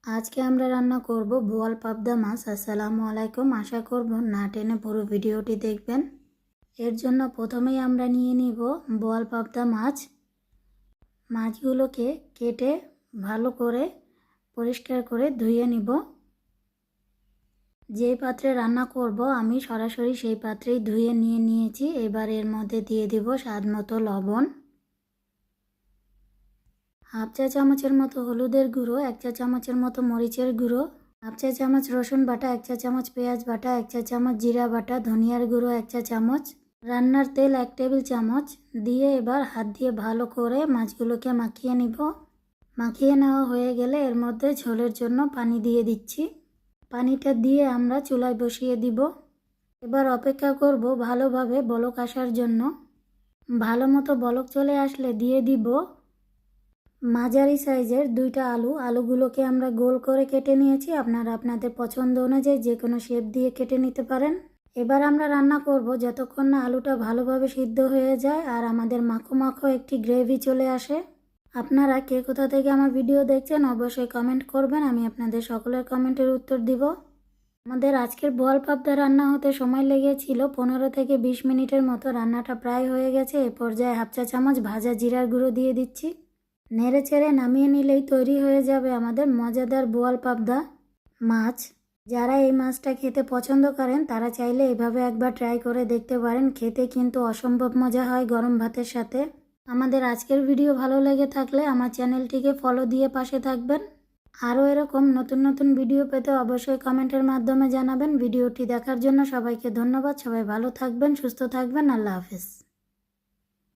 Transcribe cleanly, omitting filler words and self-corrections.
আজকে আমরা রান্না করব বোয়াল পাবদা মাছ। আসসালামু আলাইকুম। আশা করব না টেনে পুরো ভিডিওটি দেখবেন। এর জন্য প্রথমেই আমরা নিয়ে নিব বোয়াল পাবদা মাছ। মাছগুলোকে কেটে ভালো করে পরিষ্কার করে ধুয়ে নিব। যেই পাত্রে রান্না করব আমি সরাসরি সেই পাত্রেই ধুয়ে নিয়েছি। এবার এর মধ্যে দিয়ে দিব স্বাদ মতো লবণ, হাফ চা চামচের মতো হলুদের গুঁড়ো, 1 চা চামচের মতো মরিচের গুঁড়ো, হাফ চা চামচ রসুন বাটা, 1 চা চামচ পেঁয়াজ বাটা, 1 চা চামচ জিরা বাটা, ধনিয়ার গুঁড়ো 1 চা চামচ, রান্নার তেল 1 টেবিল চামচ দিয়ে এবার হাত দিয়ে ভালো করে মাছগুলোকে মাখিয়ে নিব। মাখিয়ে নেওয়া হয়ে গেলে এর মধ্যে ঝোলের জন্য পানি দিয়ে দিচ্ছি। পানিটা দিয়ে আমরা চুলায় বসিয়ে দিব। এবার অপেক্ষা করব ভালোভাবে বলক আসার জন্য। ভালো মতো বলক চলে আসলে দিয়ে দিব মাঝারি সাইজের 2টা আলুগুলোকে আমরা গোল করে কেটে নিয়েছি। আপনারা আপনাদের পছন্দ অনুযায়ী যে কোনো শেপ দিয়ে কেটে নিতে পারেন। এবার আমরা রান্না করব যতক্ষণ না আলুটা ভালোভাবে সিদ্ধ হয়ে যায় আর আমাদের মাখো মাখো একটি গ্রেভি চলে আসে। আপনারা কে কোথা থেকে আমার ভিডিও দেখছেন অবশ্যই কমেন্ট করবেন, আমি আপনাদের সকলের কমেন্টের উত্তর দিব। আমাদের আজকের বোয়াল পাবদা রান্না হতে সময় লেগেছিল 15 থেকে 20 মিনিটের মতো। রান্নাটা প্রায় হয়ে গেছে। এ পর্যায়ে হাফ চা চামচ ভাজা জিরার গুঁড়ো দিয়ে দিচ্ছি। নেড়ে চেড়ে নামিয়ে নিলেই তৈরি হয়ে যাবে আমাদের মজাদার বোয়াল পাবদা মাছ। যারা এই মাছটা খেতে পছন্দ করেন তারা চাইলে এভাবে একবার ট্রাই করে দেখতে পারেন। খেতে কিন্তু অসম্ভব মজা হয় গরম ভাতের সাথে। আমাদের আজকের ভিডিও ভালো লেগে থাকলে আমার চ্যানেলটিকে ফলো দিয়ে পাশে থাকবেন। আরও এরকম নতুন নতুন ভিডিও পেতে অবশ্যই কমেন্টের মাধ্যমে জানাবেন। ভিডিওটি দেখার জন্য সবাইকে ধন্যবাদ। সবাই ভালো থাকবেন, সুস্থ থাকবেন। আল্লাহ হাফেজ।